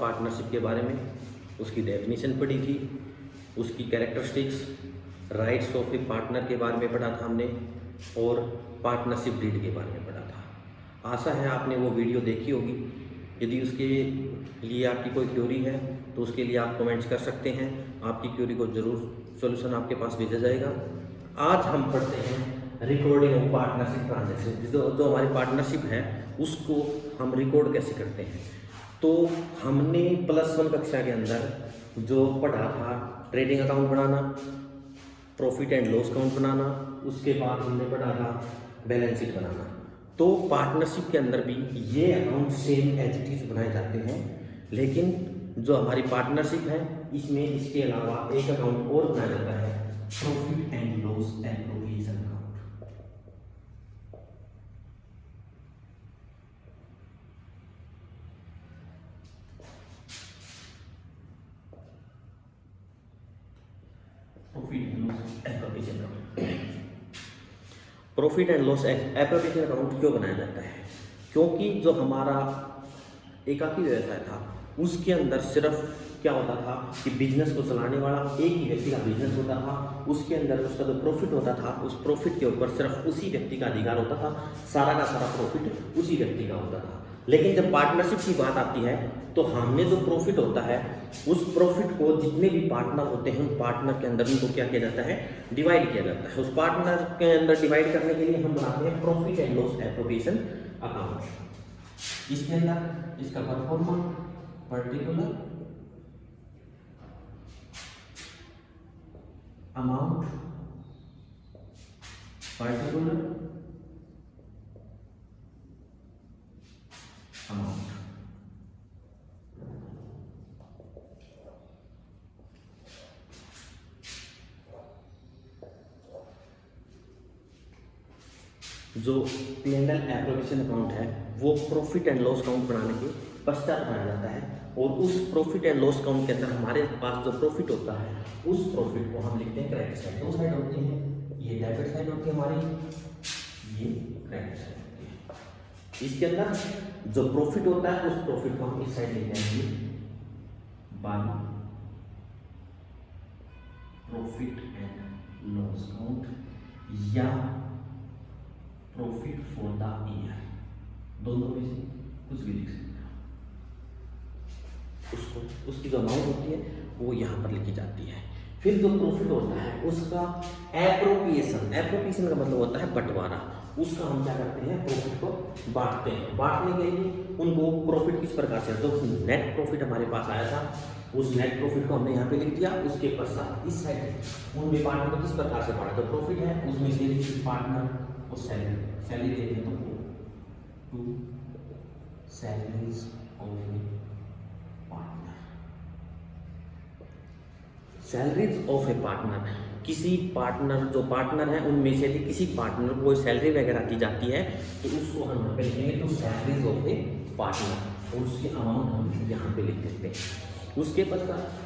Partnership के बारे में, उसकी डेफिनेशन पढ़ी थी, उसकी characteristics, rights of a partner के बारे में पढ़ा था हमने, और पार्टनरशिप डीड के बारे में पढ़ा था। आशा है आपने वो वीडियो देखी होगी। यदि उसके लिए आपकी कोई क्वेरी है तो उसके लिए आप कमेंट्स कर सकते हैं। आपकी क्वेरी को ज़रूर सॉल्यूशन आपके पास भेजा जाएगा। आज हम पढ़ते हैं रिकॉर्डिंग ऑफ पार्टनरशिप ट्रांजैक्शन। जो हमारी पार्टनरशिप है उसको हम रिकॉर्ड कैसे करते हैं। तो हमने +1 कक्षा के अंदर जो पढ़ा था, ट्रेडिंग अकाउंट बनाना, प्रॉफिट एंड लॉस अकाउंट बनाना, उसके बाद हमने पढ़ा था बैलेंस शीट बनाना। तो पार्टनरशिप के अंदर भी ये account same as it is बनाए जाते हैं, लेकिन जो हमारी पार्टनरशिप है इसमें इसके अलावा एक अकाउंट और बनाया जाता है, profit and loss appropriation account. Profit and loss appropriation account क्यों बनाया जाता है? क्योंकि जो हमारा एकाकी व्यवसाय था उसके अंदर सिर्फ क्या होता था कि बिजनेस को चलाने वाला एक ही व्यक्ति का बिजनेस होता था। उसके अंदर उसका जो प्रॉफिट होता था उस प्रॉफिट के ऊपर सिर्फ उसी व्यक्ति का अधिकार होता था, सारा का सारा प्रॉफिट उसी व्यक्ति का होता था। लेकिन जब पार्टनरशिप की बात आती है तो हमने जो प्रॉफिट होता है उस प्रॉफिट को जितने भी पार्टनर होते हैं उन पार्टनर के अंदर उनको क्या किया जाता है, डिवाइड किया जाता है। उस पार्टनर के अंदर डिवाइड करने के लिए हम बनाते हैं profit and loss appropriation account. इसके अंदर इसका performer, particular amount, particular amount, जो P&L एप्रोप्रिएशन अकाउंट है वो प्रॉफिट एंड लॉस अकाउंट बनाने के पश्चात बनाया जाता है। और उस प्रॉफिट एंड लॉस अकाउंट के अंदर हमारे पास जो प्रॉफिट होता है उस प्रॉफिट को हम लिखते हैं क्रेडिट साइड। दो साइड होती है, ये डेबिट साइड होती है हमारी, ये क्रेडिट साइड होती है। इसके अंदर जो प्रॉफिट होता है उस प्रॉफिट को हम इस साइड लिख देंगे by profit and loss account या प्रॉफिट फॉर द ईयर, दोनों में से कुछ भी लिख सकते हैं। उसको उसकी जो अमाउंट होती है वो यहाँ पर लिखी जाती है। फिर जो प्रॉफिट होता है उसका एप्रोप्रिएशन, एप्रोप्रिएशन का मतलब होता है बंटवारा। उसका हम क्या करते हैं, प्रॉफिट को बांटते हैं। बांटने के लिए उनको प्रॉफिट किस प्रकार से, जो नेट प्रॉफिट हमारे पास आया था उस नेट प्रॉफिट को हमने यहाँ पे लिख दिया। उसके पश्चात इस साइड उन पार्टनर को किस प्रकार से बांटा, जो प्रॉफिट है उसमें से पार्टनर को सैलरी देते हैं तो to salaries of a partner. Salaries of a partner, किसी पार्टनर, जो पार्टनर है उनमें से यदि किसी पार्टनर को कोई सैलरी वगैरह दी जाती है तो उसको हम यहाँ पे लिखेंगे to salaries of a partner, और उसकी अमाउंट हम यहाँ पे लिख देते हैं। उसके पश्चात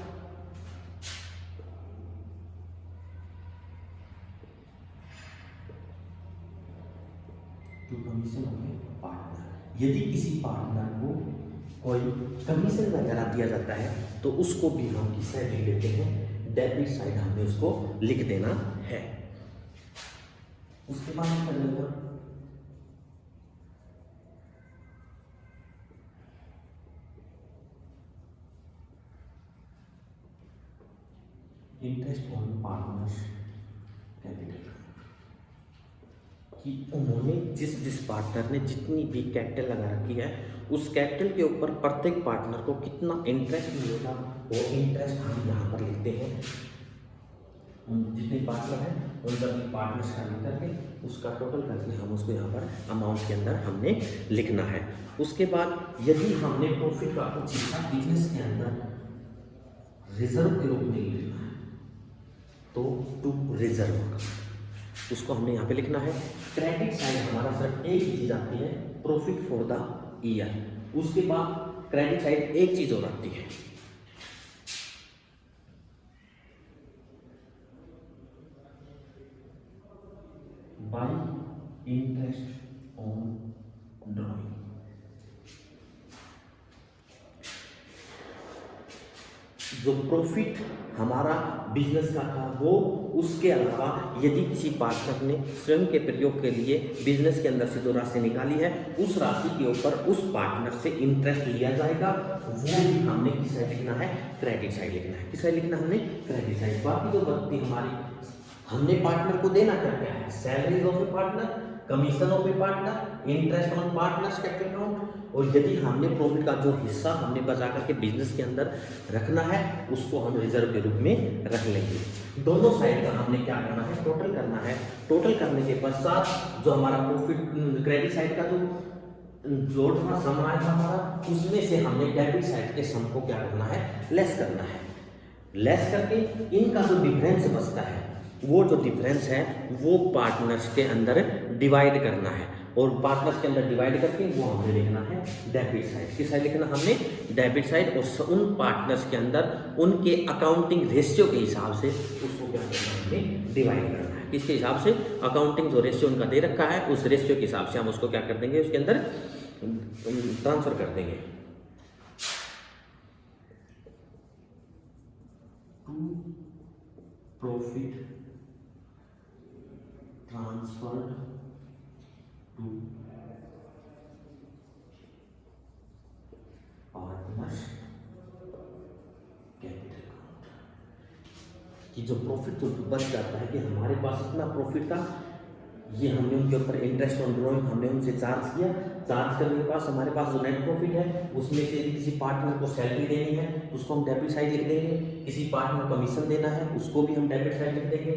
कमीशन ऑफ ए पार्टनर, यदि किसी पार्टनर को कोई कमीशन वगैरह दिया जाता है तो उसको भी हम किस साइड लिख देते हैं, डेबिट साइड हमने उसको लिख देना है। उसके बाद हम कर लेंगे इंटरेस्ट ऑन पार्टनर्स कैपिटल, कि उन्होंने जिस पार्टनर ने जितनी भी कैपिटल लगा रखी है उस कैपिटल के ऊपर प्रत्येक पार्टनर को कितना इंटरेस्ट मिलेगा वो इंटरेस्ट हम यहाँ पर लिखते हैं। जितने पार्टनर हैं उन सभी पार्टनर्स का लिख करके उसका टोटल करके हम उसको यहाँ पर अमाउंट के अंदर हमने लिखना है। उसके बाद यदि हमने प्रॉफिट का कुछ हिस्सा बिजनेस के अंदर रिजर्व के रूप में लिखना है तो टू रिजर्व, उसको हमने यहाँ पे लिखना है। क्रेडिट साइड हमारा सिर्फ एक ही चीज आती है, प्रॉफिट फॉर द ईयर। उसके बाद क्रेडिट साइड एक चीज और आती है, बाय इंटरेस्ट ऑन ड्रॉइंग। जो प्रॉफिट हमारा बिजनेस का था वो, उसके अलावा यदि किसी पार्टनर ने स्वयं के प्रयोग के लिए बिजनेस के अंदर से जो राशि निकाली है उस राशि के ऊपर उस पार्टनर से इंटरेस्ट लिया जाएगा, वो भी हमने किस साइड लिखना है, क्रेडिट साइड लिखना है। किस साइड लिखना हमने, क्रेडिट साइड। बाकी जो बचती हमारी, हमने पार्टनर को देना क्या क्या है, salaries of a partner, commission of a partner, interest on partners capital account, और यदि हमने प्रॉफिट का जो हिस्सा हमने बचा करके बिजनेस के अंदर रखना है उसको हम रिजर्व के रूप में रख लेंगे। दोनों साइड का हमने क्या करना है, टोटल करना है। टोटल करने के पश्चात जो हमारा प्रॉफिट क्रेडिट साइड का जो जोड़ना सम आया था हमारा, उसमें से हमने डेबिट साइड के सम को क्या करना है, लेस करना है। लेस करके इनका जो डिफरेंस बचता है, वो जो डिफरेंस है वो पार्टनर्स के अंदर डिवाइड करना है, और पार्टनर्स के अंदर डिवाइड करके वो हमने लिखना है डेबिट साइड। किस साइड लिखना हमने, डेबिट साइड। और उन पार्टनर्स के अंदर उनके अकाउंटिंग रेशियो के हिसाब से उसको क्या करना है, हमने डिवाइड करना है। किसके हिसाब से, अकाउंटिंग जो रेशियो उनका दे रखा है उस रेशियो के हिसाब से हम उसको क्या कर देंगे, उसके अंदर ट्रांसफर कर देंगे। Profit transferred to partners capital account, कि जो प्रॉफिट तो बच जाता है कि हमारे पास इतना प्रॉफिट था, ये हमने उनके ऊपर इंटरेस्ट ऑन ड्रॉइंग हमने उनसे चार्ज किया। चार्ज करने के पास हमारे पास जो नेट प्रॉफिट है उसमें से यदि किसी पार्टनर को सैलरी देनी है उसको हम डेबिट साइड लिख देंगे, किसी पार्टनर को कमीशन देना है उसको भी हम डेबिट साइड लिख देंगे,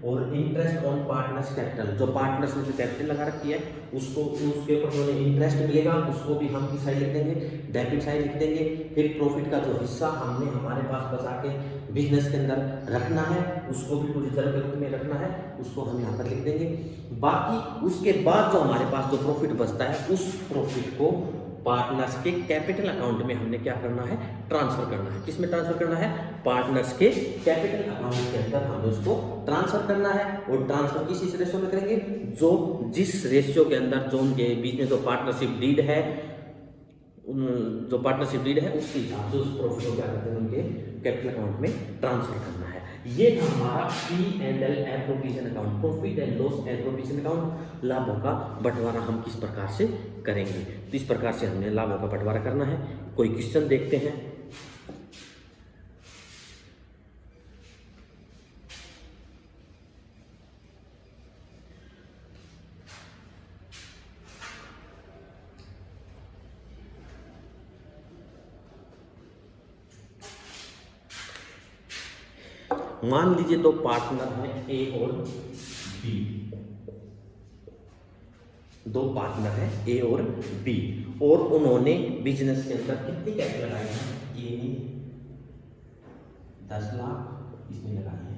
और इंटरेस्ट ऑन पार्टनर्स कैपिटल, जो पार्टनर्स ने जो कैपिटल लगा रखी है उसको, उसके ऊपर जो इंटरेस्ट मिलेगा उसको भी हम किस साइड लिख देंगे, डेबिट साइड लिख देंगे। फिर प्रॉफिट का जो हिस्सा हमने हमारे पास बचा के बिजनेस के अंदर रखना है उसको भी पूरी रिजर्व के रूप में रखना है, उसको हम यहाँ पर लिख देंगे। बाकी उसके बाद जो हमारे पास जो प्रॉफिट बचता है उस प्रॉफिट को पार्टनर्स के कैपिटल अकाउंट में हमने क्या करना है, ट्रांसफर करना है। किस में ट्रांसफर करना है, पार्टनर्स के कैपिटल अकाउंट के अंदर हमें उसको ट्रांसफर करना है। और ट्रांसफर किस रेशियो में करेंगे, जो जिस रेशियो के अंदर जो उनके बीच में जो पार्टनरशिप डीड है, जो पार्टनरशिप डीड है उसके हिसाब से उस प्रॉफिट को क्या करते हैं, उनके कैपिटल अकाउंट में ट्रांसफर करना है। ये था हमारा P&L appropriation account, profit and loss appropriation account. लाभों का बंटवारा हम किस प्रकार से करेंगे, तो इस प्रकार से हमने लाभों का बंटवारा करना है। कोई क्वेश्चन देखते हैं। मान लीजिए दो पार्टनर हैं ए और बी, दो पार्टनर हैं ए और बी, और उन्होंने बिजनेस के अंदर कितनी कैपिटल लगाई है, ए ने 10 लाख, इसने लगाई है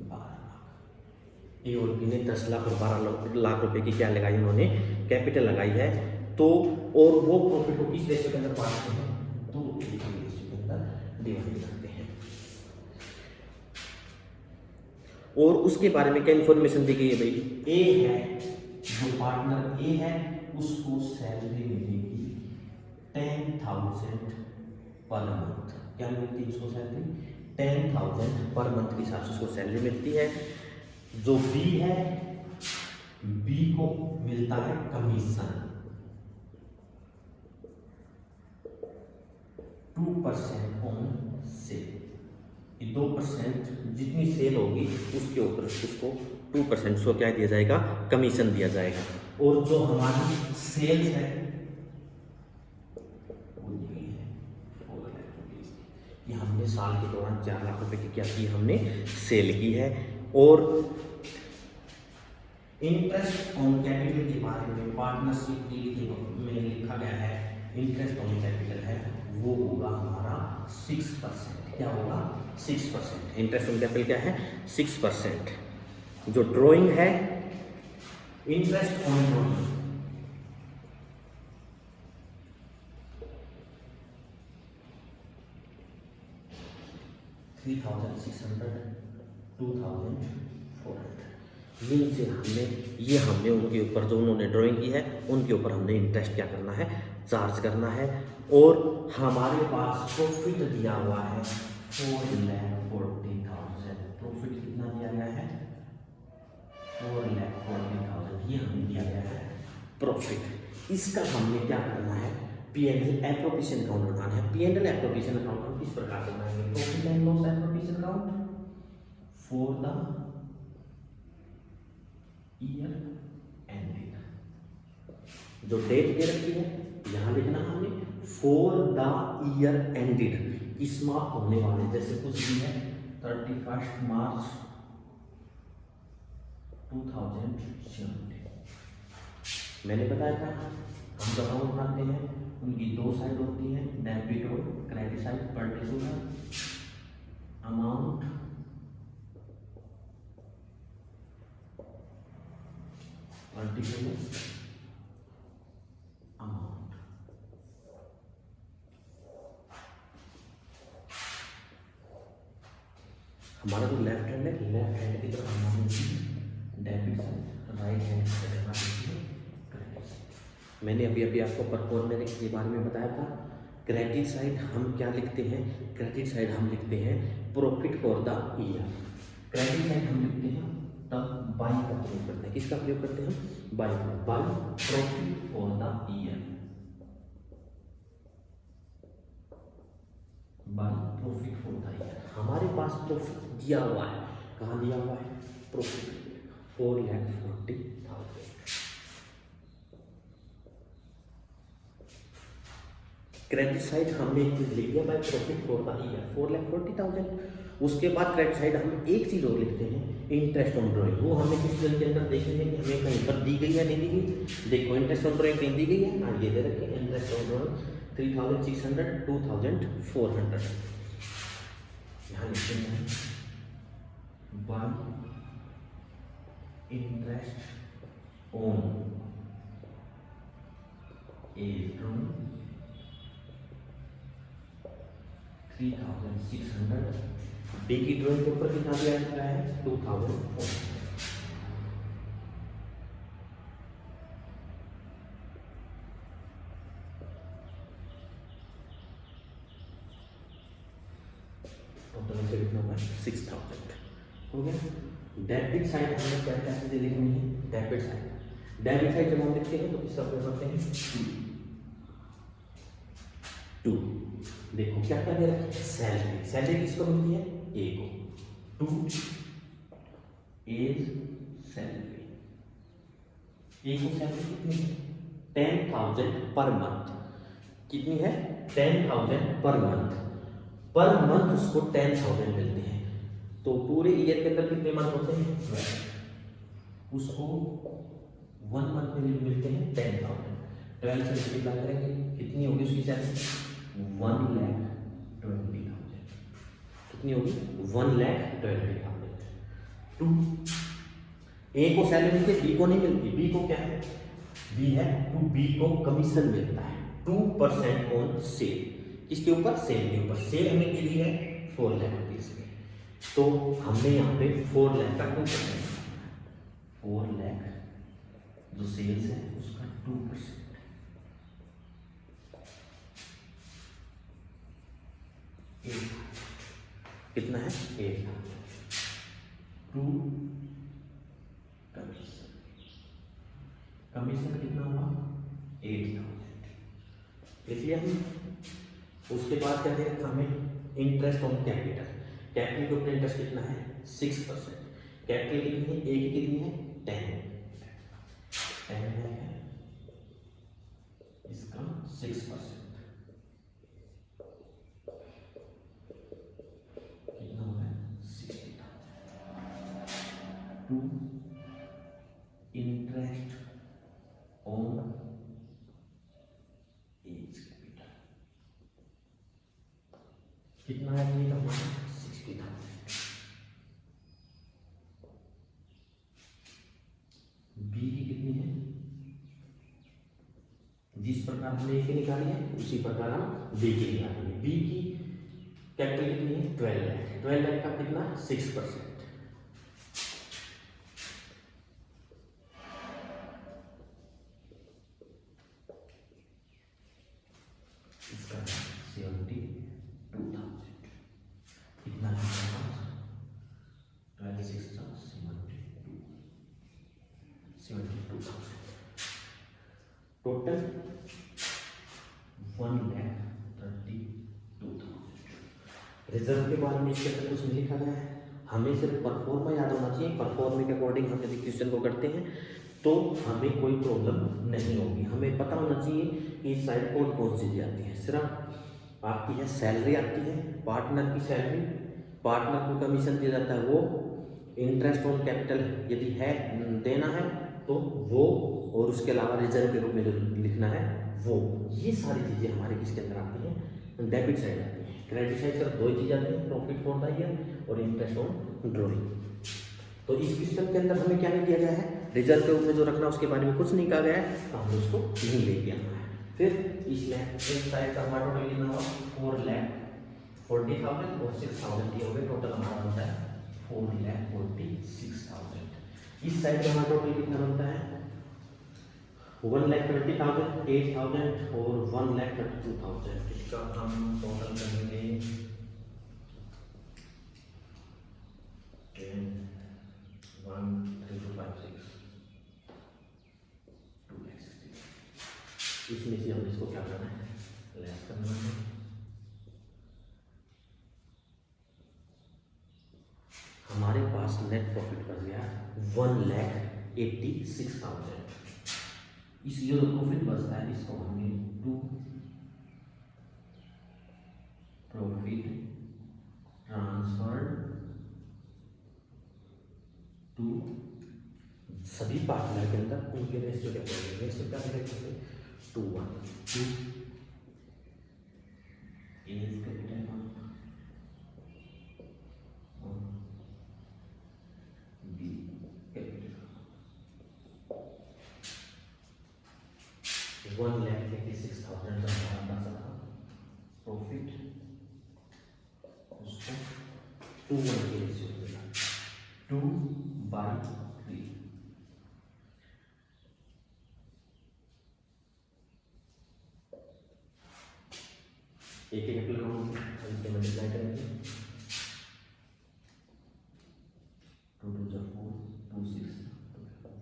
12 लाख। ए और बी ने 10 लाख और 12 लाख रुपए की क्या लगाई, उन्होंने कैपिटल लगाई है। तो और वो प्रॉफिट को किस रेशियो के अंदर बांटते हैं, तो रेशियो के अंदर डिवाइड करते हैं। और उसके बारे में क्या इन्फॉर्मेशन दी गई है भाई, ए है, जो पार्टनर ए है उसको सैलरी मिलेगी 10,000 पर मंथ। क्या मिलती है उसको सैलरी, 10,000 पर मंथ के हिसाब से उसको सैलरी मिलती है। जो बी है, बी को मिलता है कमीशन 2% ऑन सेल। 2% जितनी सेल होगी उसके ऊपर उसको 2% को क्या दिया जाएगा, कमीशन दिया जाएगा। और जो हमारी सेल है ये हमने साल के दौरान 4 लाख रुपए की क्या की, हमने सेल की है। और इंटरेस्ट ऑन कैपिटल के बारे में पार्टनरशिप में लिखा गया है, इंटरेस्ट ऑन कैपिटल है वो होगा हमारा 6%। क्या होगा, 6%। इंटरेस्ट ऑन कैपिटल क्या है, 6%। जो ड्राइंग है, इंटरेस्ट ऑन ड्राइंग 3,600, 2,400। ये हमने उनके ऊपर जो उन्होंने ड्राइंग की है उनके ऊपर हमने इंटरेस्ट क्या करना है, चार्ज करना है। और हमारे पास प्रॉफिट दिया हुआ है 4,40,000। प्रॉफिट कितना दिया गया है? 4,40,000 ये हमें दिया गया है प्रॉफिट। इसका हमने क्या करना है? P&L एप्रोप्रिएशन अकाउंट बनाना है। P&L एप्रोप्रिएशन अकाउंट हम किस प्रकार से बनाएंगे? Profit and loss appropriation account for the year ended. जो डेट दे रखी है यहां लिखना हमने फॉर द ईयर एंडेड, की समाप्त होने वाले, जैसे कुछ भी है 31 मार्च 2017। मैंने बताया था हम जब अकाउंट बनाते हैं उनकी दो साइड होती है, डेबिट और क्रेडिट साइड। पर्टिकुलर अमाउंट हमारा जो लेफ्ट हैंड है, लेफ्ट हैंड की तरफ हमारी डेबिट साइड, राइट हैंड की तरफ हमारी क्रेडिट साइड। मैंने अभी अभी आपको परफॉर्मेंस के बारे में बताया था। क्रेडिट साइड हम क्या लिखते हैं? क्रेडिट साइड हम लिखते हैं profit for the year. Credit side हम लिखते हैं तब बाई का प्रयोग करते हैं। किसका प्रयोग करते हैं? By profit for the year, by profit for the year. हमारे पास प्रॉफिट दिया हुआ है, कहाँ दिया हुआ है? प्रॉफिट 4,40,000। क्रेडिट साइड हमने एक चीज लिख दिया by profit for the year 4,40,000। उसके बाद क्रेडिट साइड हम एक चीज और लिखते हैं, इंटरेस्ट ऑन ड्रॉइंग। वो हमें किस चीज के अंदर देखेंगे कि हमें कहीं पर दी गई है नहीं दी गई। देखो इंटरेस्ट ऑन ड्रॉइंग कहीं दी गई है, हाँ ये दे रखे इंटरेस्ट ऑन ड्रॉइंग 3,600 2,400। यहाँ लिखते हैं bye interest on A drawing 3,600। D की ड्रॉइंग के ऊपर कितना दिया गया है? 2,400। टोटल से कितना हुआ? 6,000 हो गया। डेबिट साइड हमें क्या क्या चीजें लिखनी है? डेबिट साइड जब हम लिखते हैं तो किसका प्रयोग करते हैं? टू। देखो क्या क्या दे रखा है? सैलरी। सैलरी किसको मिलती है? ए को। Two is salary. ए को सैलरी कितनी है? 10,000 पर मंथ। कितनी है? 10,000 पर मंथ। पर मंथ उसको 10,000 मिलते हैं। तो पूरे ईयर के अंदर कितने मंथ होते हैं? 12। उसको 1 मंथ में मिलते हैं 10,000। 12 से मल्टीप्लाई करेंगे कितनी होगी उसकी सैलरी? 1,20,000। कितनी होगी? 1,20,000। टू ए को सैलरी मिलती है, बी को नहीं मिलती। बी को क्या है? बी है टू बी को कमीशन मिलता है 2% ऑन सेल। किसके ऊपर? सेल के ऊपर। सेल हमें के लिए है 4 लाख रुपीज में, तो हमने यहाँ पे 4 लाख का 2%, 4 लाख जो सेल्स है उसका 2%। कितना है? 8,000। टू कमीशन, कमीशन कितना हुआ? 8,000। लिख लिया हमने। उसके बाद क्या दे रखा हमें? Interest on capital. कैपिटल के ऊपर इंटरेस्ट कितना है? 6%। कैपिटल कितनी है? ए की कितनी है? 10 है, इसका 6%। कितना हो गया? 60,000। To interest on as capital कितना है? ये हमारा 60,000। बी की कितनी है? जिस प्रकार हमने ए की निकाली है उसी प्रकार हम बी की निकालेंगे। बी की कैपिटल कितनी है? 12 लाख। 12 लाख का कितना? 6%। इसका 72,000। 72,000। टोटल 1,32,000। रिजर्व के बारे में इसके अंदर कुछ नहीं लिखा गया है, हमें सिर्फ परफॉर्मा याद होना चाहिए। परफॉर्मे के अकॉर्डिंग हम यदि क्वेश्चन को करते हैं तो हमें कोई प्रॉब्लम नहीं होगी। हमें पता होना चाहिए कि इस साइड कौन कौन सी चीज़ें आती हैं। सिर्फ आपकी है सैलरी आती है, पार्टनर की सैलरी, पार्टनर को कमीशन दिया जाता है वो, इंटरेस्ट ऑन कैपिटल यदि है देना है तो वो, और उसके अलावा रिजर्व के रूप में जो लिखना है वो, ये सारी चीज़ें हमारे किसके अंदर आती हैं, डेबिट साइड आती है। क्रेडिट साइड सिर्फ दो ही चीज़ आती है, प्रॉफिट फॉर द ईयर और इंटरेस्ट ऑन ड्रॉइंग। तो इस क्वेश्चन के अंदर हमें क्या नहीं दिया गया है, रिजर्व के रूप में जो रखना उसके बारे में कुछ नहीं कहा गया है, तो हमें उसको नहीं लेके आना है। फिर इसमें एक साइड का हमारा टोटल कितना हुआ 4,40,000 और 6,000 दिए हो गए, टोटल हमारा बनता है 4,46,000। इस साइड का हमारा टोटल कितना बनता है 1,20,000, 8,000 और 1,32,000। इसका हम टोटल करेंगे 10, 1, 3, 2, 5, 6, 2,60,000। इसमें से हमें इसको क्या करना है, लेस करना है। हमारे पास नेट प्रॉफिट बच गया 1,86,000। इसलिए जो प्रॉफिट बचता है इसको हमें टू प्रॉफिट ट्रांसफर्ड टू सभी पार्टनर के अंदर उनके रेशियो के अकॉर्डिंग, रेशियो क्या करेंगे 2:1, 2 इज कैपिटल 1 बी कैपिटल 1,86,000 का हमारा बचा था प्रॉफिट, उसको 2:1 के रेशियो मिला 2/3। एक कैपिटल अमाउंट इससे मल्टीप्लाई करेंगे 2 2 4 2 6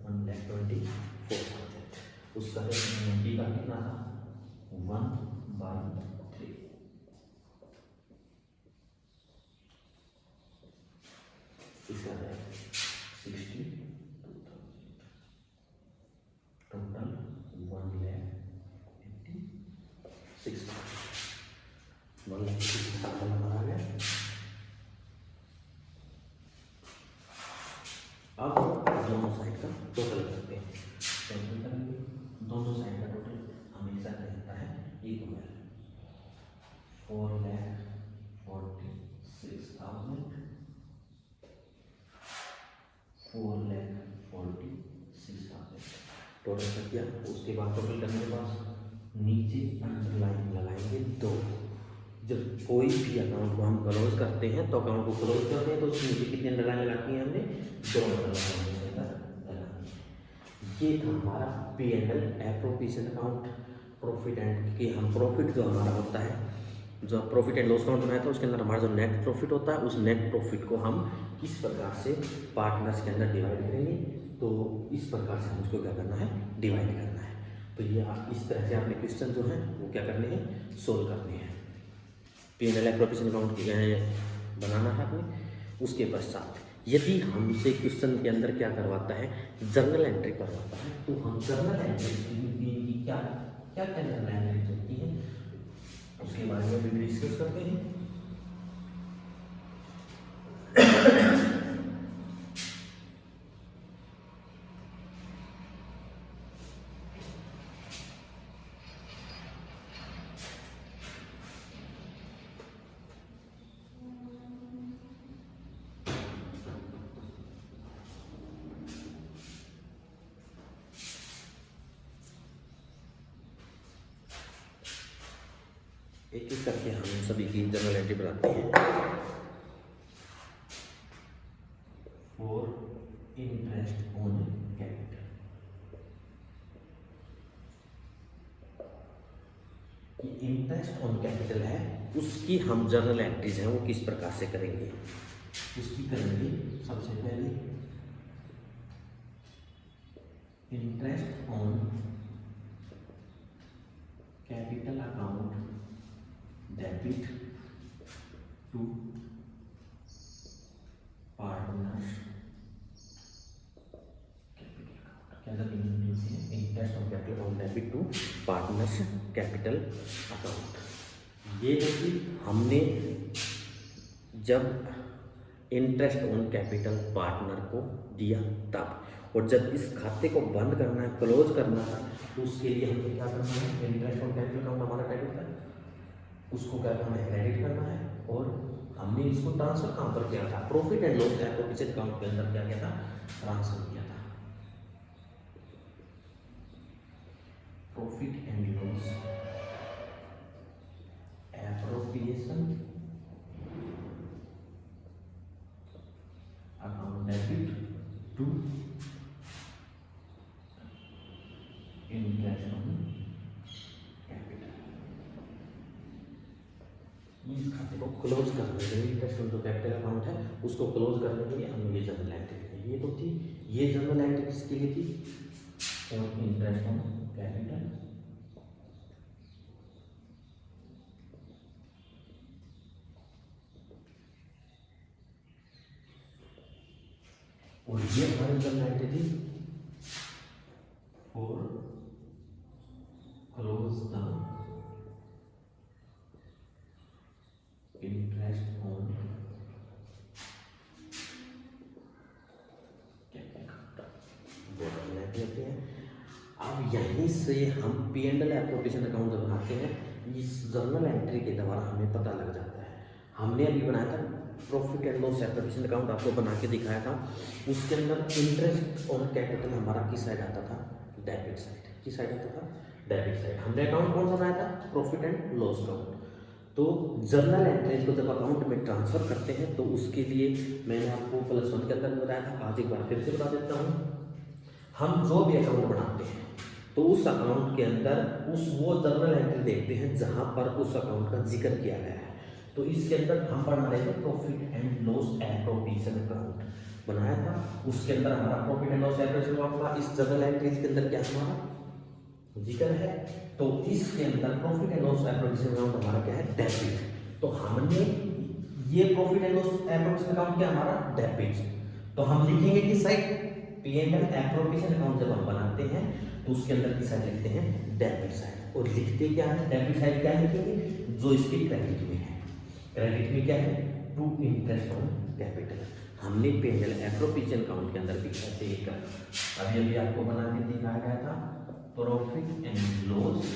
1,24,000। उसका रेशियो का कितना था 1/3। इसका है 62,000। टोटल 1,86,000। 1,86,000 हमारा आ गया। अब दोनों साइड का टोटल करते हैं, टोटल करेंगे दोनों साइड का टोटल हमेशा रहता है इक्वल 4,46,000 4,46,000 टोटल कर दिया। उसके बाद टोटल करने के बाद नीचे अंडरलाइन लगाएंगे 2। जब कोई भी अकाउंट को हम क्लोज करते हैं तो अकाउंट को क्लोज करते हैं तो उसके नीचे कितनी अंडरलाइन लगाती है हमने 2 अंडरलाइन लगानी। ये था हमारा P&L appropriation account, profit and कि हम प्रॉफिट जो हमारा होता है, जो प्रॉफिट एंड लॉस अकाउंट बनाया था उसके अंदर हमारा जो नेट प्रॉफिट होता है, उस नेट प्रॉफिट को हम किस प्रकार से पार्टनर्स के अंदर डिवाइड करेंगे। तो इस प्रकार से हम उसको क्या करना है, डिवाइड करना है। तो ये इस तरह से आपने क्वेश्चन जो है वो क्या करने हैं, सोल्व करने हैं। P&L एप्रोप्रिएशन अकाउंट बनाना है आपने। उसके पश्चात यदि हमसे क्वेश्चन के अंदर क्या करवाता है, जर्नल एंट्री करवाता है, तो हम जर्नल एंट्री की क्या क्या क्या जर्नल एंट्री होती है उसके बारे में भी डिस्कस करते हैं। एक एक करके हम सभी की जर्नल एंट्री बनाते हैं। For interest on capital, interest on capital है, उसकी हम जर्नल एंट्रीज हैं वो किस प्रकार से करेंगे, उसकी करेंगे सबसे पहले interest on capital account debit to partners interest on capital account debit to partners capital account. ये है कि हमने जब इंटरेस्ट ऑन कैपिटल पार्टनर को दिया तब, और जब इस खाते को बंद करना है, क्लोज करना है, तो उसके लिए हमें क्या करना है, इंटरेस्ट ऑन कैपिटल अकाउंट हमारा डेबिट है, उसको क्या करना है, क्रेडिट करना है। और हमने इसको ट्रांसफर कहाँ पर किया था, profit and loss appropriation account के अंदर क्या किया था, ट्रांसफर किया था। Profit and loss appropriation account debit to interest on capital. इस खाते को क्लोज करने के लिए, इंटरेस्ट ऑन जो कैपिटल अकाउंट है उसको क्लोज करने के लिए हमें ये जर्नल एंट्री, ये तो थी, ये जर्नल एंट्री किसके लिए थी, और इंटरेस्ट ऑन कैपिटल और ये हमारी जर्नल एंट्री थी for close the interest on लेते हैं। अब यहीं से हम P&L एप्रोप्रिएशन अकाउंट जब बनाते हैं, इस जर्नल एंट्री के द्वारा हमें पता लग जाता है। हमने अभी बनाया था profit and loss appropriation account, आपको बना के दिखाया था, उसके अंदर इंटरेस्ट ऑन कैपिटल हमारा किस साइड आता था, डेबिट साइड। किस साइड आता था, डेबिट साइड। हमने अकाउंट कौन सा बनाया था, प्रॉफिट एंड लॉस अकाउंट। तो जर्नल एंट्रीज को जब अकाउंट में ट्रांसफर करते हैं तो उसके लिए मैंने आपको +1 के अंदर बताया था, आज एक बार फिर से बता देता हूँ। हम जो भी अकाउंट बनाते हैं तो उस अकाउंट के अंदर वो जर्नल एंट्री देखते हैं जहाँ पर उस अकाउंट का जिक्र किया गया है। तो इसके अंदर हम बना रहे थे profit and loss appropriation account बनाया था, उसके अंदर हमारा profit and loss appropriation account था। इस जर्नल एंट्रीज के अंदर क्या हमारा जिक्र है, तो इसके अंदर profit and loss appropriation account हमारा क्या है, डेबिट। तो हमने ये profit and loss appropriation account क्या हमारा, डेबिट। तो हम लिखेंगे कि साइड P&L एप्रोप्रिएशन अकाउंट जब हम बनाते हैं तो उसके अंदर की साइड लिखते हैं डेबिट साइड, और लिखते क्या है, डेबिट साइड क्या लिखेंगे, जो इसके क्रेडिट में है। क्रेडिट में क्या है, टू इंटरेस्ट ऑन कैपिटल। हमने P&L एप्रोप्रिएशन अकाउंट के अंदर भी ऐसे ही कर, अभी आपको बना के दिखाया गया था, profit and loss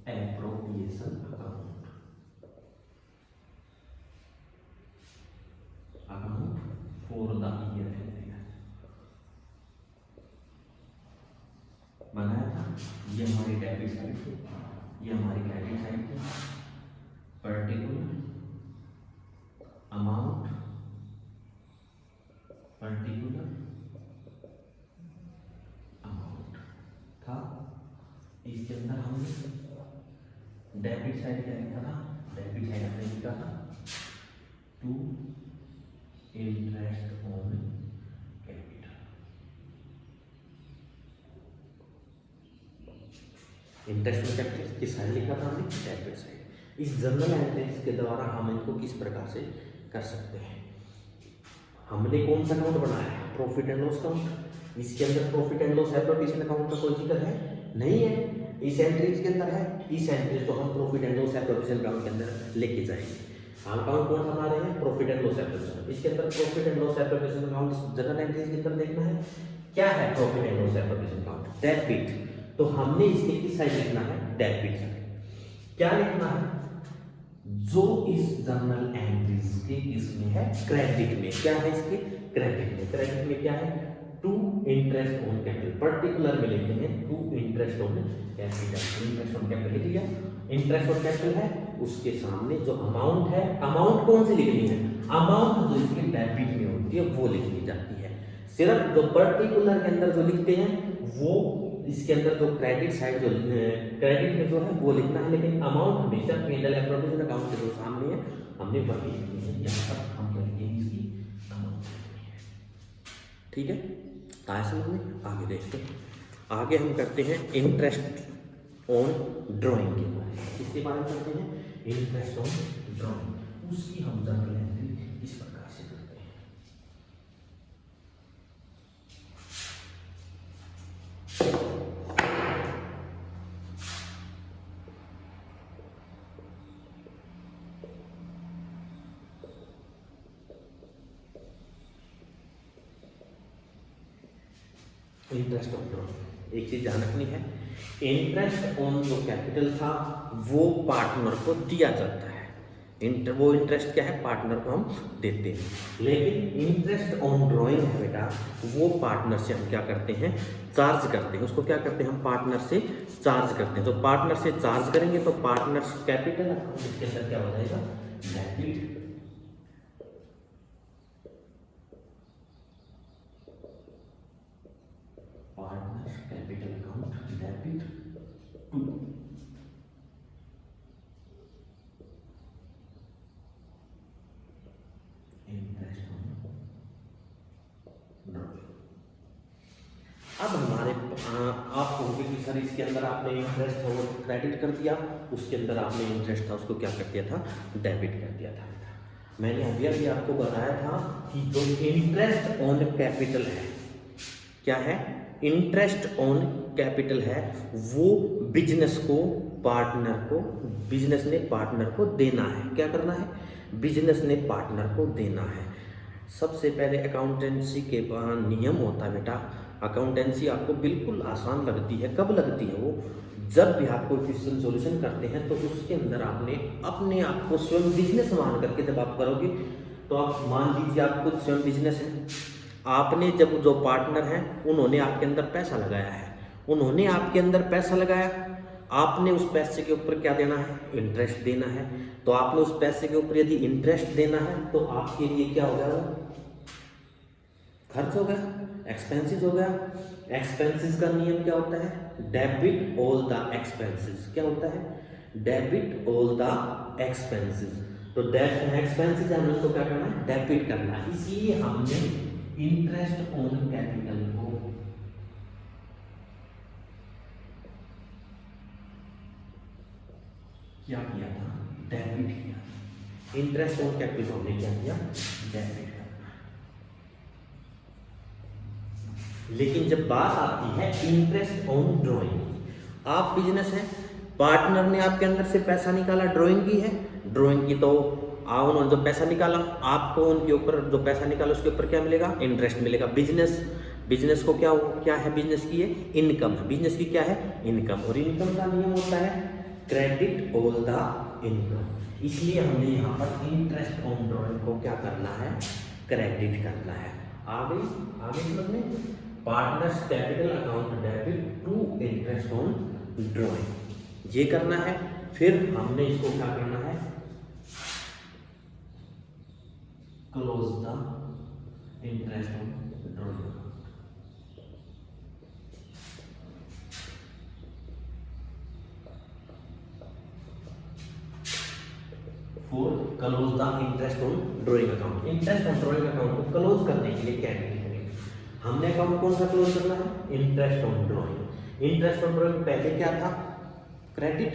appropriation account for the year बनाया था। ये हमारी डेबिट साइड थी, ये हमारी क्रेडिट साइड थी। पर्टिकुलर अमाउंट, पर्टिकुलर अमाउंट था। इसके अंदर हमने डेबिट साइड क्या लिखा था, डेबिट साइड हमने लिखा था to interest on interest on capital किस साइड लिखा था हमने, डेबिट साइड। इस जर्नल एंट्रीज के द्वारा हम इनको किस प्रकार से कर सकते हैं, हमने कौन सा अकाउंट बनाया है, प्रॉफिट एंड लॉस अकाउंट। इसके अंदर profit and loss appropriation account का कोई जिक्र है नहीं है, इस एंट्रीज के अंदर है। इस एंट्रीज को हम profit and loss appropriation account के अंदर लेके जाएंगे। हम अकाउंट कौन सा बना रहे हैं, प्रॉफिट एंड लॉस एप्रोप्रिएशन। इसके अंदर profit and loss appropriation account journal entries के अंदर देखना है क्या है, profit and loss appropriation account debit. तो हमने इसके किस साइड लिखना है, डेबिट साइड। क्या लिखना है, जो इस जर्नल एंट्रीज के किसमें है, क्रेडिट में। क्या है इसके, क्रेडिट में। क्रेडिट में क्या है, to interest on capital. Particular में लिखते हैं to interest on capital. Interest on capital लिख लिया, इंटरेस्ट ऑन कैपिटल है, उसके सामने जो अमाउंट है, अमाउंट कौन सी लिखनी है, अमाउंट जो इसके डेबिट में होती है वो लिखनी जाती है। सिर्फ जो पर्टिकुलर के अंदर जो लिखते हैं वो इसके अंदर जो क्रेडिट साइड जो क्रेडिट में जो है वो लिखना है, लेकिन अमाउंट हमेशा P&L एप्रोप्रिएशन अकाउंट के जो सामने है हमने वही लिखनी है। यहाँ पर हम लिखेंगे इसकी अमाउंट। ठीक है, आया समझ में, आगे देखते हैं। आगे हम करते हैं इंटरेस्ट ऑन ड्राइंग के बारे में। किसके बारे में करते हैं? Interest on drawing. उसकी हम जनरल एंट्री इस प्रकार से करते हैं। इंटरेस्ट ऑन ड्राइंग, एक चीज ध्यान रखनी है, इंटरेस्ट ऑन जो कैपिटल था वो पार्टनर को दिया जाता है। वो इंटरेस्ट क्या है? पार्टनर को हम देते हैं। लेकिन इंटरेस्ट ऑन ड्राइंग है बेटा, वो पार्टनर से हम क्या करते हैं? चार्ज करते हैं। उसको क्या करते हैं? हम पार्टनर से चार्ज करते हैं। तो पार्टनर से चार्ज करेंगे तो पार्टनर कैपिटल अकाउंट इसके अंदर क्या हो जाएगा? Debit. Partner capital account debit to interest on drawing. अब हमारे आप कहोगे कि सर इसके अंदर आपने इंटरेस्ट था वो क्रेडिट कर दिया, उसके अंदर आपने इंटरेस्ट था उसको क्या कर दिया था? डेबिट कर दिया था। मैंने अभी अभी आपको बताया था कि जो इंटरेस्ट ऑन कैपिटल है, क्या है? इंटरेस्ट ऑन कैपिटल है, वो बिजनेस को पार्टनर को, बिजनेस ने पार्टनर को देना है। क्या करना है? बिजनेस ने पार्टनर को देना है। सबसे पहले अकाउंटेंसी के नियम होता है बेटा, अकाउंटेंसी आपको बिल्कुल आसान लगती है। कब लगती है? वो जब भी आप कोई क्वेश्चन सॉल्यूशन करते हैं तो उसके अंदर आपने अपने आप को स्वयं बिजनेस मान करके जब आप करोगे, तो आप मान लीजिए आप खुद स्वयं बिजनेस है, आपने जब जो पार्टनर हैं उन्होंने आपके अंदर पैसा लगाया है, उन्होंने आपके अंदर पैसा लगाया, आपने उस पैसे के ऊपर क्या देना है? इंटरेस्ट देना है। तो आपने उस पैसे के ऊपर यदि इंटरेस्ट देना है तो आपके लिए क्या हो गया? वो खर्च हो गया, एक्सपेंसेस हो गया। एक्सपेंसेस का नियम क्या होता है? Debit all the expenses. क्या होता है? Debit all the expenses. तो एक्सपेंसेस है, हमें तो क्या करना है? डेबिट करना है। इसलिए हमने इंटरेस्ट ऑन कैपिटल को क्या किया था? डेबिट किया। इंटरेस्ट ऑन कैपिटल को हमने क्या किया? डेबिट करना। लेकिन जब बात आती है इंटरेस्ट ऑन ड्राइंग, आप बिजनेस है, पार्टनर ने आपके अंदर से पैसा निकाला, ड्राइंग की है, ड्राइंग की, तो उन्होंने जो पैसा निकाला, आपको उनके ऊपर जो पैसा निकाला उसके ऊपर क्या मिलेगा? इंटरेस्ट मिलेगा। बिजनेस को क्या है? बिजनेस की ये इनकम है। बिजनेस की क्या है? इनकम। और इनकम का नियम होता है क्रेडिट ऑल द इनकम। इसलिए हमने यहाँ पर इंटरेस्ट ऑन ड्राइंग को क्या करना है? क्रेडिट करना है। आगे समझ में, partners capital account debit to interest on drawing, ये करना है। फिर हमने इसको क्या करना है? Close the interest on drawing. For close the interest on drawing account. Interest on drawing account को क्लोज करने के लिए क्या करेंगे? हमने अकाउंट कौन सा क्लोज करना है? Interest on drawing. Interest on drawing पहले क्या था? क्रेडिट।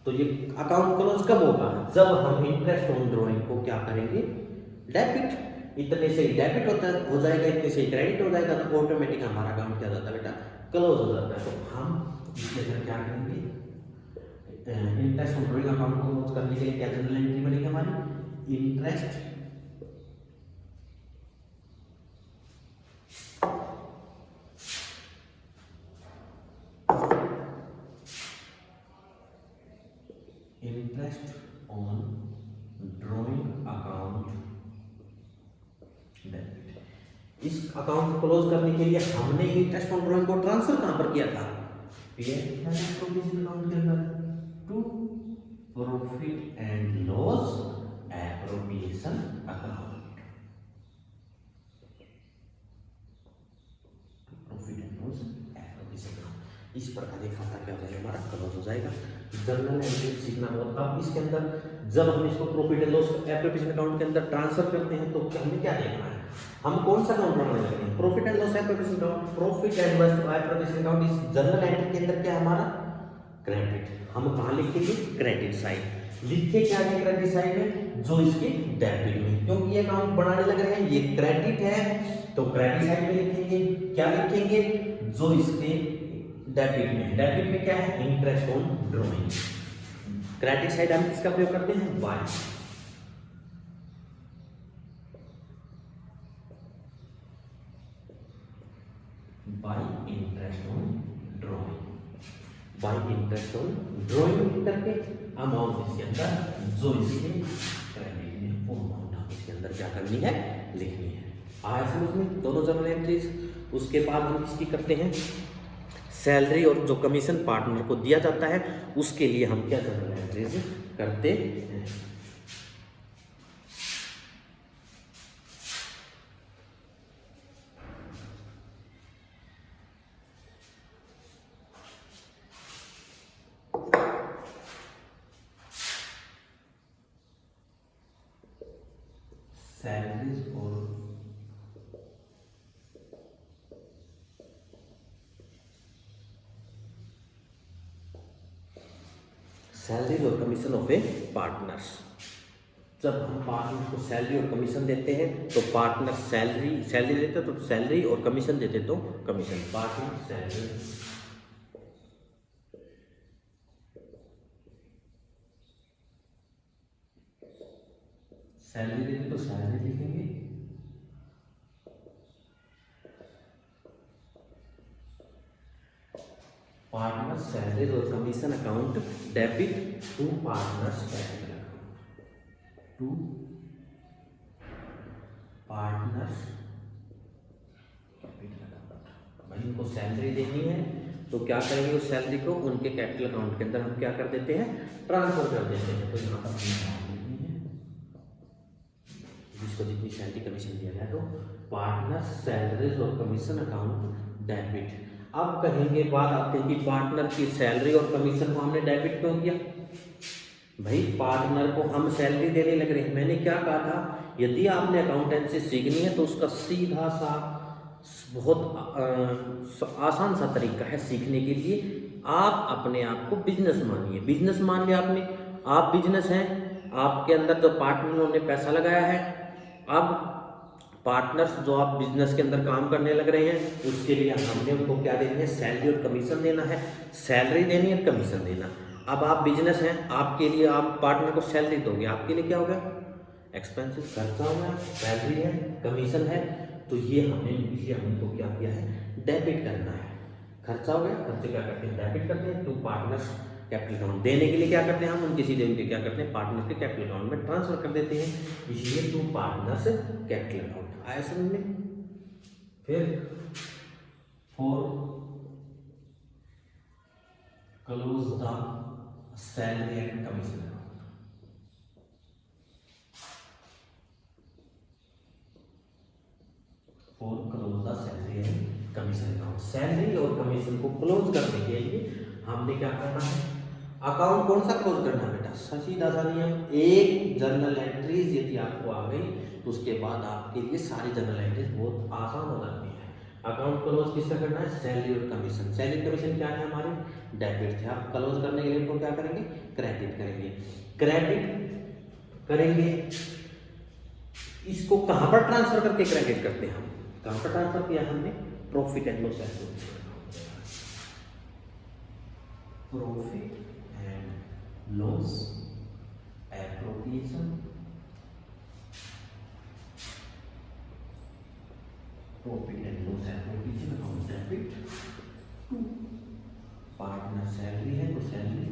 तो ये अकाउंट क्लोज कब होगा? जब हम इंटरेस्ट ऑन ड्राइंग को क्या करेंगे? डेबिट। इतने से ही डेबिट हो जाएगा, इतने से ही क्रेडिट हो जाएगा, तो ऑटोमेटिक हमारा अकाउंट क्या जाता है बेटा? क्लोज हो जाता है। तो हम इसके अंदर क्या करेंगे? इंटरेस्ट ऑन ड्राइंग अकाउंट को क्लोज करने के लिए क्या जनरल एंट्री बनेगी हमारी? Interest on drawing account debit. इस अकाउंट को क्लोज करने के लिए हमने इंटरेस्ट ऑन ड्राइंग को ट्रांसफर कहां पर किया था? प्रोविजन अकाउंट के अंदर to profit and loss appropriation account. Profit and loss appropriation account. इस प्रकार का खाता क्या हो जाएगा? हमारा क्लोज हो जाएगा। जर्नल एंट्री सीखना होगा। अब इसके अंदर जब हम इसको profit and loss appropriation account के अंदर ट्रांसफर करते हैं तो हमें क्या देखना है? हम कौन सा अकाउंट बनाने लगे हैं? Profit and loss by provision account. Profit and loss by provision account इस जर्नल एंट्री के अंदर क्या है हमारा? क्रेडिट। हम कहाँ लिखेंगे? Credit side. लिखे क्या है क्रेडिट साइड में? जो इसके डेबिट में, क्योंकि ये अकाउंट बनाने लग रहे हैं, ये क्रेडिट है तो क्रेडिट साइड में लिखेंगे। क्या लिखेंगे? जो इसके डेबिट में। डेबिट में क्या है? Interest on drawing. Credit side हम किसका प्रयोग करते हैं? By. By interest on drawing. By interest on drawing करके अमाउंट इसके अंदर जो इसके क्रेडिट में, वो अमाउंट हम इसके अंदर क्या करनी है? लिखनी है। आया समझ में दोनों जर्नल एंट्रीज। उसके बाद हम किसकी करते हैं? सैलरी और जो कमीशन पार्टनर को दिया जाता है उसके लिए हम क्या जर्नल एंट्रीज करते हैं? सैलरीज और सैलरीज और कमीशन ऑफ ए पार्टनर्स। जब हम पार्टनर को सैलरी और कमीशन देते हैं तो पार्टनर सैलरी देते तो सैलरी और कमीशन देते तो कमीशन। पार्टनर सैलरी देते तो सैलरी लिखेंगे, पार्टनर सैलरीज और commission account debit to partners capital account. To partners capital account. भाई उनको सैलरी देनी है तो क्या करेंगे? उस सैलरी को उनके कैपिटल अकाउंट के अंदर हम क्या कर देते हैं? ट्रांसफर कर देते हैं। तो यहाँ पर जिसको जितनी सैलरी कमीशन दिया गया तो पार्टनर सैलरीज और कमीशन अकाउंट डेबिट। अब कहेंगे, बात आते हैं कि पार्टनर की सैलरी और कमीशन को हमने डेबिट क्यों किया? भाई पार्टनर को हम सैलरी देने लग रहे हैं। मैंने क्या कहा था? यदि आपने अकाउंटेंसी सीखनी है तो उसका सीधा सा बहुत आसान सा तरीका है सीखने के लिए। आप अपने आप को बिजनेस मानिए। बिजनेस मान लिया आपने, आप बिजनेस हैं, आपके अंदर जो पार्टनरों ने पैसा लगाया है। अब पार्टनर्स जो आप बिजनेस के अंदर काम करने लग रहे हैं उसके लिए हमने उनको क्या देनी है? सैलरी और कमीशन देना है। सैलरी देनी है, कमीशन देना। अब आप बिजनेस हैं, आपके लिए आप पार्टनर को सैलरी दोगे, आपके लिए क्या होगा? एक्सपेंसिव, खर्चा होगा। सैलरी है, कमीशन है, तो ये हमने इसलिए हमको क्या किया है? डेबिट करना है। खर्चा हो गया, खर्चे क्या करते हैं? डेबिट करते हैं। To partners capital account. देने के लिए क्या करते हैं? हम उनके सीधे उनके क्या करते हैं? पार्टनर के कैपिटल अकाउंट में ट्रांसफर कर देते हैं। इसलिए टू पार्टनर्स कैपिटल अकाउंट। आया समझ में? फिर for close the salary and commission account. For close the salary and commission account. Salary और कमीशन को क्लोज करने के लिए हमने क्या करना है? अकाउंट कौन सा क्लोज करना है बेटा? सीधा सा नियम, एक जर्नल एंट्रीज यदि आपको आ गई तो उसके बाद आपके लिए सारी जर्नल एंट्रीज बहुत आसान हो जाती है। अकाउंट क्लोज किसका करना है? सैलरी और कमीशन। सैलरी कमीशन क्या है? हमारे डेबिट थे। आप क्लोज करने के लिए इनको क्या करेंगे? क्रेडिट करेंगे। क्रेडिट करेंगे, इसको कहां पर ट्रांसफर करके क्रेडिट करते हैं? हम कहां पर ट्रांसफर किया हमने? Profit and loss account. Profit and loss appropriation. Profit and loss appropriation account debit to partner. Salary है तो सैलरी,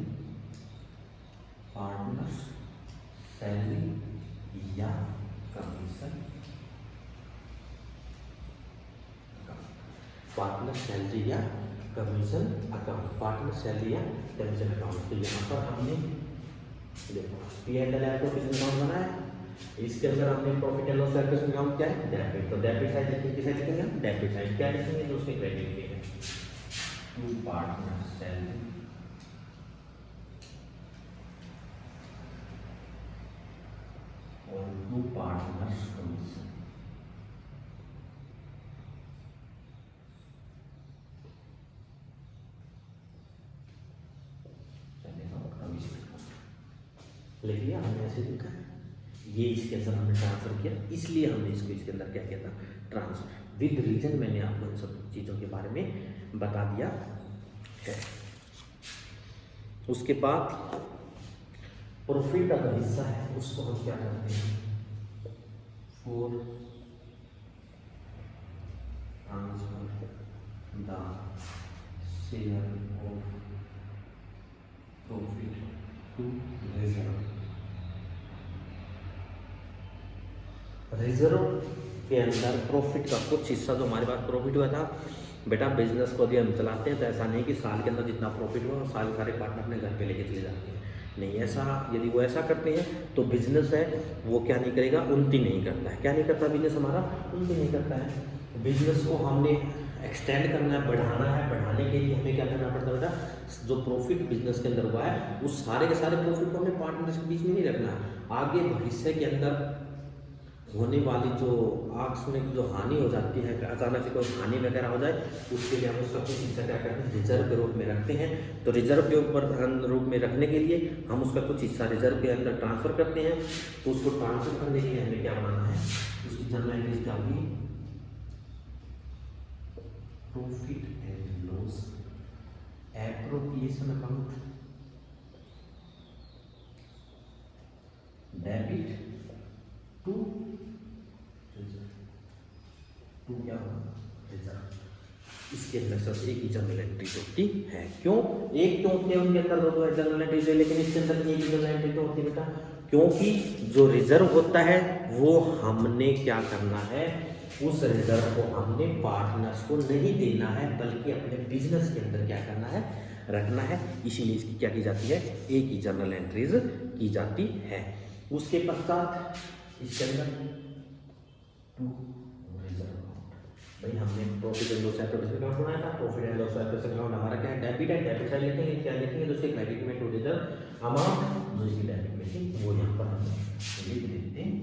पार्टनर सैलरी या कमीशन। पार्टनर सैलरी या कमीशन अकाउंट। पार्टनर सैलरी या कमीशन अकाउंट। तो यहाँ पर हमने देखो P&L एप्रोप्रिएशन अकाउंट बनाया, इसके अंदर हमने profit and loss appropriation account क्या है? डेबिट। तो डेबिट साइड लिखेंगे, किस साइड लिखेंगे? Debit side. क्या लिखेंगे? तो उसके क्रेडिट लिखेंगे। टू पार्टनर सैलरी और टू पार्टनर्स कमीशन। लिख लिया, हमने ऐसे लिखा है, ये इसके अंदर हमने ट्रांसफर किया, इसलिए हमने इसको इसके अंदर क्या किया था, ट्रांसफर। विद रीजन मैंने आपको इन सब चीज़ों के बारे में बता दिया है। उसके बाद प्रॉफिट का हिस्सा है उसको हम क्या करते हैं, for transfer the share of profit to reserve. Reserve के अंदर प्रॉफिट का कुछ हिस्सा जो हमारे पास प्रॉफिट हुआ था, बेटा बिजनेस को यदि हम चलाते हैं तो ऐसा नहीं कि साल के अंदर जितना प्रॉफिट हुआ और साल सारे पार्टनर अपने घर पे लेके चले जाते हैं, नहीं ऐसा। यदि वो ऐसा करते हैं तो बिजनेस है वो क्या नहीं करेगा, उन्नति नहीं करता है। क्या नहीं करता बिजनेस हमारा, उन्नति नहीं करता है। बिजनेस को हमने एक्सटेंड करना है, बढ़ाना है, बढ़ाने के लिए हमें क्या करना पड़ता है बेटा, जो प्रॉफिट बिजनेस के अंदर हुआ है उस सारे के सारे प्रॉफिट को हमें पार्टनर्स के बीच में नहीं रखना है। आगे भविष्य के अंदर होने वाली जो आकस्मिक जो हानि हो जाती है, अचानक से कोई हानि वगैरह हो जाए, उसके लिए हम उसका कुछ हिस्सा क्या करते हैं, रिजर्व के रूप में रखते हैं। तो रिजर्व के ऊपर रूप में रखने के लिए हम उसका कुछ हिस्सा रिजर्व के अंदर ट्रांसफर करते हैं। तो उसको ट्रांसफर करने के लिए हमें क्या बनाना है, उसकी जनरल एंट्रीज क्या होगी, profit and loss appropriation account, debit to क्या होगा, रिजर्व। इसके अंदर सब एक ही जनरल एंट्री होती है। क्यों एक क्यों होती है उनके अंदर दो जनरल एंट्रीज है, लेकिन इसके अंदर एक ही जनरल एंट्री क्यों होती है बेटा, क्योंकि जो रिजर्व होता है वो हमने क्या करना है, उस रिजर्व को हमने पार्टनर्स को नहीं देना है, बल्कि अपने बिजनेस के अंदर क्या करना है, रखना है। इसीलिए इसकी क्या की जाती है, एक ही जनरल एंट्रीज की जाती है। उसके पश्चात इसके अंदर टू रिजर्व अकाउंट, भाई हमने प्रॉफिट एंड लॉस अकाउंट बनाया था। प्रॉफिट एंड लॉस अकाउंट हमारा क्या है, डेबिट है, डेबिट साइड लिखेंगे, क्या लिखेंगे, उसके क्रेडिट में टू रिजर्व अमाउंट, जो इसकी डेबिट में थी वो यहाँ पर हम लिख देते हैं।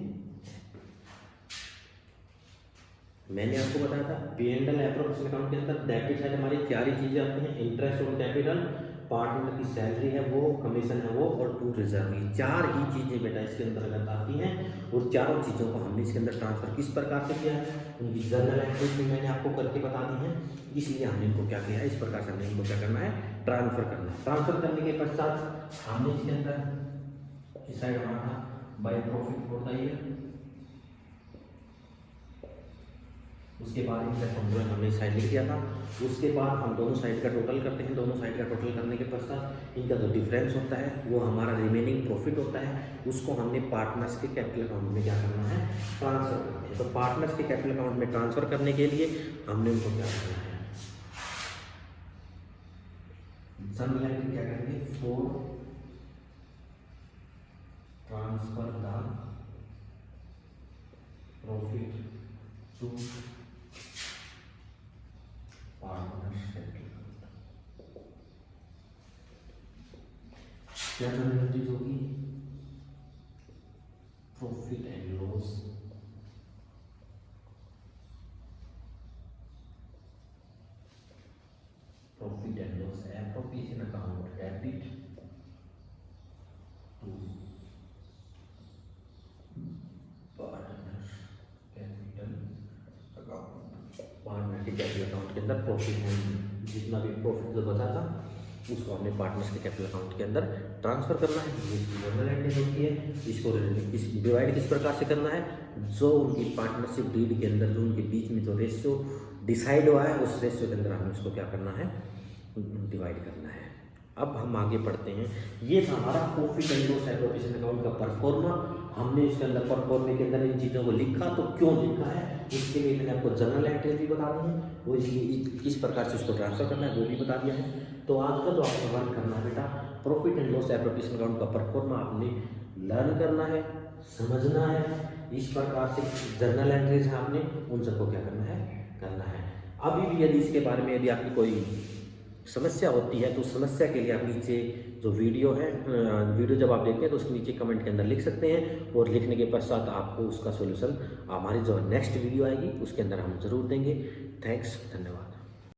मैंने आपको बताया था P&L एप्रोप्रिएशन अकाउंट के अंदर डेबिट साइड हमारी चार ही चीजें आती हैं, इंटरेस्ट ऑन कैपिटल, पार्टनर की सैलरी है वो, कमीशन है वो, और टू रिजर्व। ये चार ही चीजें बेटा इसके अंतर्गत आती हैं, और चारों चीजों को हमने इसके अंदर ट्रांसफर किस प्रकार से किया है, उनकी जनरल एंट्रीज भी मैंने आपको करके बता दी है। इसलिए हमने इनको क्या किया है, इस प्रकार से हमने इनको क्या करना है, ट्रांसफर करना है। ट्रांसफर करने के पश्चात हमने इसके अंदर इस साइड हमारा बाय प्रॉफिट होता ही है, उसके बाद इंटरेस्ट हमने साइड लिख दिया था। उसके बाद हम दोनों साइड का टोटल करते हैं। दोनों साइड का टोटल करने के पश्चात इनका जो डिफरेंस होता है वो हमारा रिमेनिंग प्रॉफिट होता है, उसको हमने पार्टनर्स के कैपिटल अकाउंट में क्या करना है, ट्रांसफर करते हैं। तो पार्टनर्स के कैपिटल अकाउंट में ट्रांसफर करने के लिए हमने उनको क्या करना है, जनरल एंट्री क्या करेंगे, for transfer the profit to क्या जनरल एंट्रीज होगी, profit and loss appropriation account, debit to partner capital account. Partner के कैपिटल अकाउंट के अंदर प्रॉफिट है, जितना भी प्रॉफिट जो बचा था उसको हमने पार्टनर्स के कैपिटल अकाउंट के अंदर ट्रांसफर करना है। इसकी जनरल एंट्री होती है। इसको डिवाइड किस प्रकार से करना है, जो उनकी पार्टनरशिप डीड के अंदर जो उनके बीच में जो रेशियो डिसाइड हुआ है उस रेशियो के अंदर हमें उसको क्या करना है, डिवाइड करना है। अब हम आगे बढ़ते हैं। ये हमारा profit and loss appropriation account का परफॉर्मा। हमने इसके अंदर परफॉर्मे के अंदर इन चीज़ों को लिखा, तो क्यों लिखा है इसके लिए मैंने आपको जनरल एंट्री भी बता दी है, वो इसलिए किस प्रकार से उसको ट्रांसफर करना है वो भी बता दिया है। तो आज का जो आपको वर्क करना है बेटा, profit and loss appropriation account का परफॉर्मा आपने लर्न करना है, समझना है। इस प्रकार से जनरल एंट्रीज हैं आपने उन सबको क्या करना है। अभी भी यदि इसके बारे में यदि आपकी कोई समस्या होती है तो समस्या के लिए आप नीचे जो वीडियो है, वीडियो जब आप देखते हैं तो उसके नीचे कमेंट के अंदर लिख सकते हैं, और लिखने के पश्चात आपको उसका सोल्यूशन हमारी जो नेक्स्ट वीडियो आएगी उसके अंदर हम जरूर देंगे। थैंक्स, धन्यवाद।